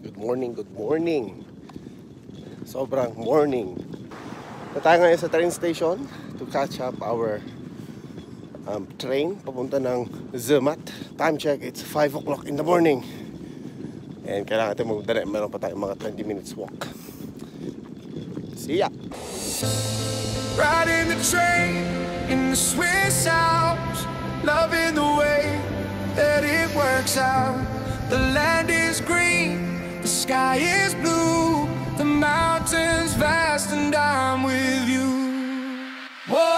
Good morning. Sobrang morning. Na tayo ngayon sa train station to catch up our train papunta ng Zermatt. Time check, it's 5 o'clock in the morning. And kailangan natin magdala. Meron pa tayong mga 20 minutes walk. See ya! Riding the train in the Swiss Alps, loving the way that it works out. The land is green, the sky is blue, the mountains vast, and I'm with you. Whoa.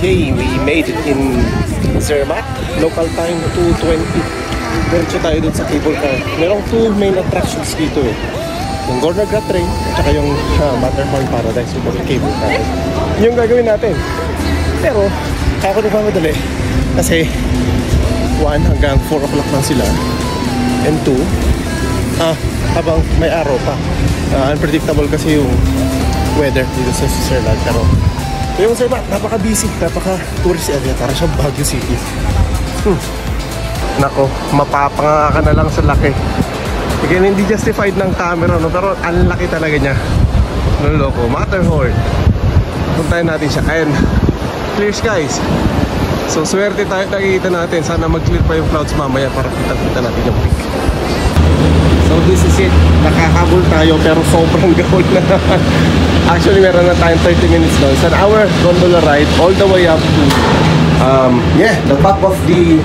Hey, we made it in Zermatt. Local time 2:20. Diretso tayo dun sa cable car. Merong two main attractions dito eh. Yung Gorner Grat Train at saka yung Matterhorn Paradise with the cable car. Yung gagawin natin. Pero, kaya ko nagmamadali. Kasi 1 hanggang 4 o'clock lang sila. And 2, habang may araw pa. Unpredictable kasi yung weather dito sa Switzerland. Pero yung Zermatt, napaka-busy, napaka-tourist area. Para siyang Baguio City. Nako, mapapanga ka na lang sa laki. Again, hindi justified ng camera, no? Pero ang laki talaga niya. Naloko, Matterhorn. Puntayin natin siya. And clear skies. So swerte tayo, nakikita natin. Sana mag-clear pa yung clouds mamaya para kita-kita natin yung peak. So this is it. Nakakabol tayo pero sobrang gahol na. Actually meron na tayong 30 minutes doon. It's an hour gondola ride all the way up to the top of the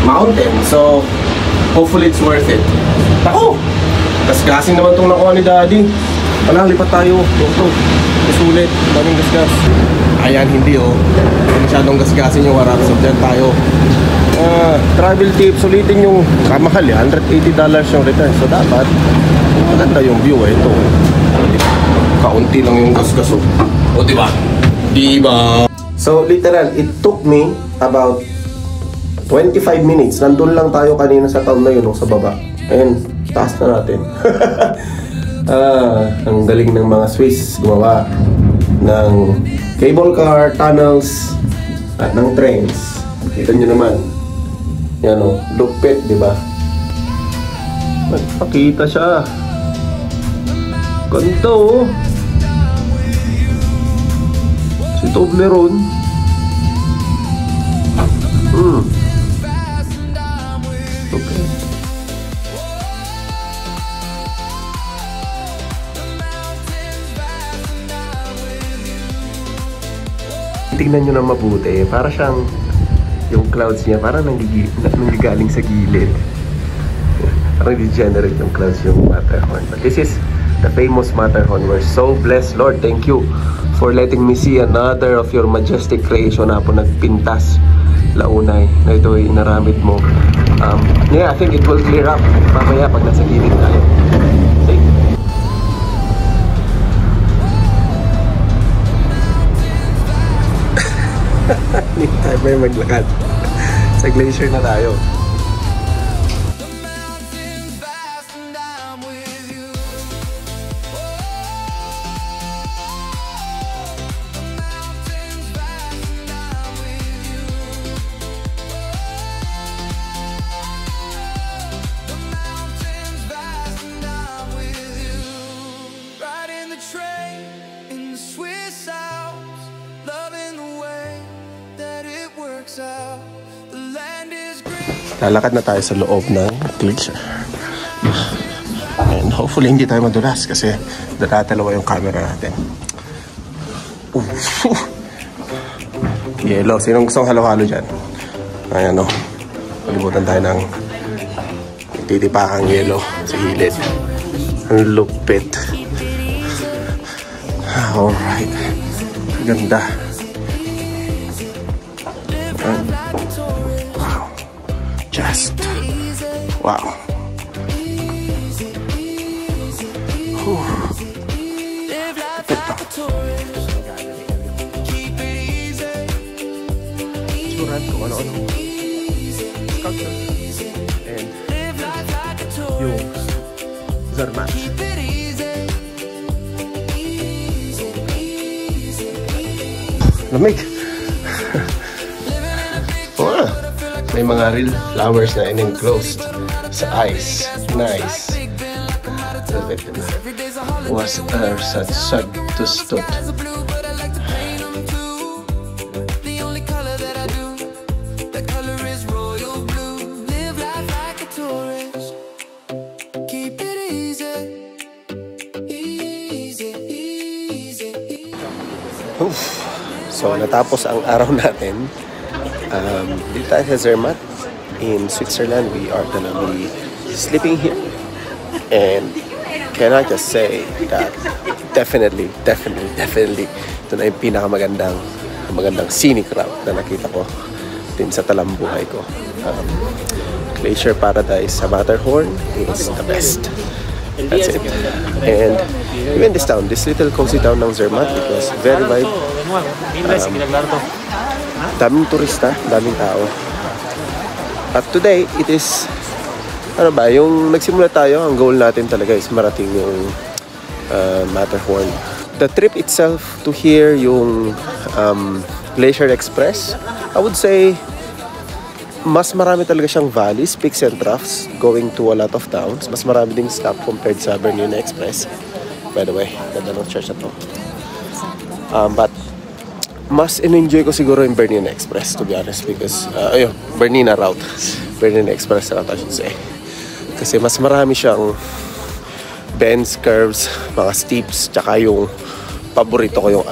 mountain. So hopefully it's worth it. Ako! Gasgasin naman itong nakuha ni Daddy. Wala, lipat tayo. Ito. Sulit. Daming gasgas. Ayan, hindi oh. Masyadong gasgasin yung harap. So dyan tayo. Travel tips, ulitin yung kamahal eh, $180 yung return. So dapat maganda yung view eh. Ito kaunti lang yung gasgas oh. O diba? Diba? So literal, it took me about 25 minutes. Nandun lang tayo kanina sa town na yun, sa baba. Ayun, taas na natin. Ang galing ng mga Swiss gumawa ng cable car, tunnels at ng trains. Kita nyo naman. Yan o, lupit, di ba? Nagpakita siya. Ganda o. Si Toblerone. Okay. Tingnan nyo na mabuti. Para siyang yung clouds niya parang nanggagaling sa gilid. Parang degenerate yung clouds yung Matterhorn. But this is the famous Matterhorn. We're so blessed, Lord. Thank you for letting me see another of your majestic creation na po nagpintas launay na ito ay inaramid mo. Yeah, I think it will clear up mamaya pag nasa gilid tayo. See? Hindi tayo ba yung maglakad? Sa glacier na tayo. train in the Swiss Alps, loving the way that it works out. The land is green. Lalakad na tayo sa loob ng glacier. And hopefully hindi tayo madulas kasi dadalawa yung camera natin. Yellow. Sinong gustong halo-halo dyan? Ayan o. Palibutan tayo ng titipakang yellow sa gilid. Ang lupit. Alright. Ganda. Wow. Just. Wow. Surat kung ano-ano. Sculpture. And yung Zermatt. Lamig. Oh, may mga real flowers na enclosed sa ice. Nice. Was sad to stop. So natapos ang araw natin. Dito tayo sa Zermatt in Switzerland. We are gonna be sleeping here. And can I just say that definitely ito na yung pinakamagandang scenic route na nakita ko din sa talambuhay ko. Glacier Paradise sa Matterhorn is the best. That's it. And even this town, this little cozy town ng Zermatt, it was very vibe. Daming turista, daming tao. At today, it is, ano ba, yung nagsimula tayo, ang goal natin talaga is marating yung Matterhorn. The trip itself to here, yung Glacier Express, I would say, mas marami talaga siyang valleys, peaks and troughs going to a lot of towns. Mas marami ding stop compared sa Bernina Express. By the way, ganda ng church na to. But mas in-enjoy ko siguro yung Bernina Express, to be honest, because ayun, Bernina route. Bernina Express route, I should say. Kasi mas marami siyang bends, curves, mga steeps, tsaka yung paborito ko yung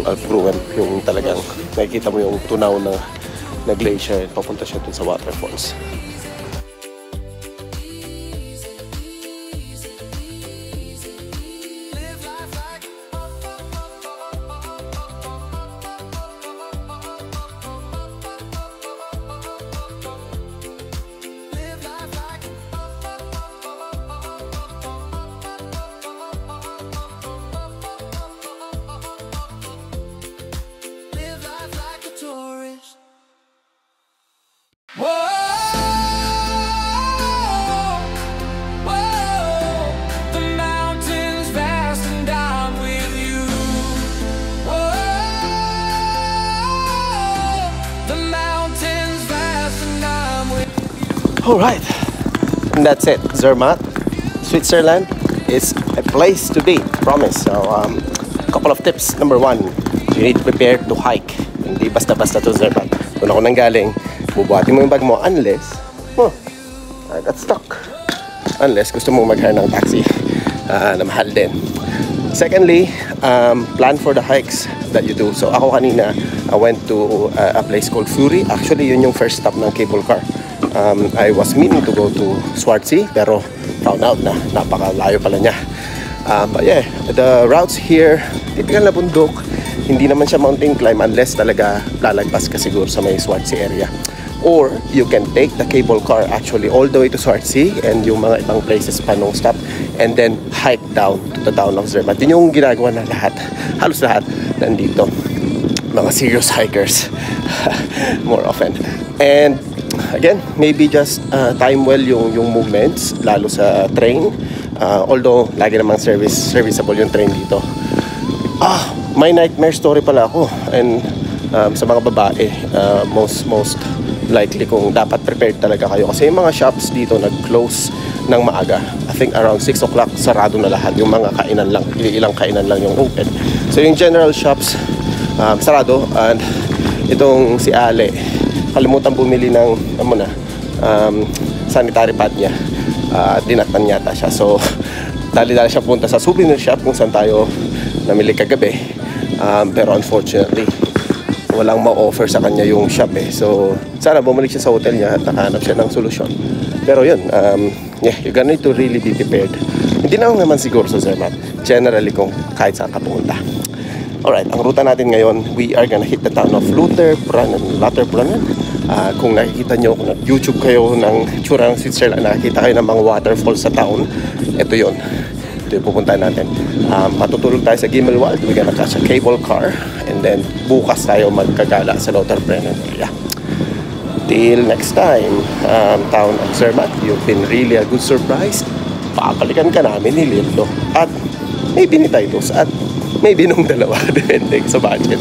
Alp Gruen, yung talagang nakikita mo yung tunaw na glacier, papunta siya dun sa waterfalls. Alright, and that's it. Zermatt, Switzerland is a place to be, promise. So, couple of tips. Number one, you need to prepare to hike. Hindi basta-basta to Zermatt. Kung ako nang galing, bubuhatin mo yung bag mo unless, I got stuck. Unless gusto mo mag-hire ng taxi na mahal din. Secondly, plan for the hikes that you do. So ako kanina, I went to a place called Fury. Actually, yun yung first stop ng cable car. I was meaning to go to Schwarzsee, pero found out na napakalayo pala niya. But yeah, the routes here, typical na bundok. Hindi naman siya mountain climb unless talaga lalagpas ka siguro sa may Schwarzsee area. Or you can take the cable car actually all the way to Schwarzsee and yung mga ibang places pa nung stop, and then hike down to the town of Zermatt. Yun yung ginagawa na lahat, halos lahat nandito. Mga serious hikers more often. And again, maybe just time well yung movements, lalo sa train. Although lagi namang serviceable yung train dito. May nightmare story pala ako. And sa mga babae, most likely kung dapat prepared talaga kayo kasi yung mga shops dito nag-close ng maaga. I think around 6 o'clock sarado na lahat, yung mga kainan lang, ilang kainan lang yung open. So yung general shops sarado, and itong si Ale kalimutan bumili ng sanitary pad niya, dinatan yata siya. So dali-dali siya punta sa souvenir shop kung saan tayo namili kagabi, pero unfortunately walang ma-offer sa kanya yung shop eh. So sana bumalik siya sa hotel niya at nakahanap siya ng solusyon. Pero yun, yeah, you're gonna need to really be prepared. Hindi na naman siguro sa Zermatt, generally kung kahit saan ka pumunta. Alright, ang ruta natin ngayon, we are gonna hit the town of Lauterbrunnen. Kung nakikita nyo, kung nag-YouTube kayo ng tsura ng Switzerland, nakikita kayo ng mga waterfalls sa town, ito yun. Ito yung pupuntahan natin. Matutulog tayo sa Gimmelwald, we're gonna catch a cable car, and then bukas tayo magkagala sa Lauterbrunnen area. Till next time, town of Zermatt, you've been really a good surprise. Pakalikan ka namin ni Lilo at maybe ni Titus at maybe nung dalawa, depende sa budget.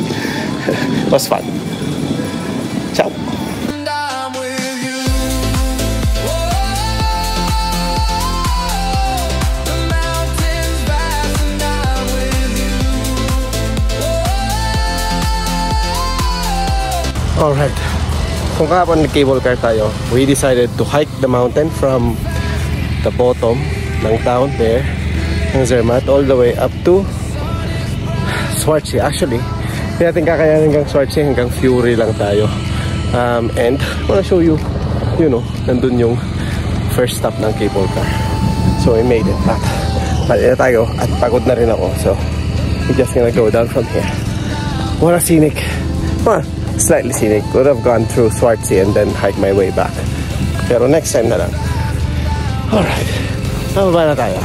It was fun. Ciao! And I'm with you. The mountains vast and I'm with you. Alright, kung kahapon nag-cable car tayo, we decided to hike the mountain from the bottom ng town there, ng Zermatt, all the way up to Schwarzsee. Actually, hindi natin kakayanin hanggang Schwarzsee, hanggang Fury lang tayo. And I wanna show you, you know, nandun yung first stop ng cable car. So we made it back. Pali na tayo at pagod na rin ako. So we're just gonna go down from here. What a scenic, slightly scenic. Would have gone through Schwarzsee and then hike my way back. Pero next time na lang. Alright, nababa na tayo.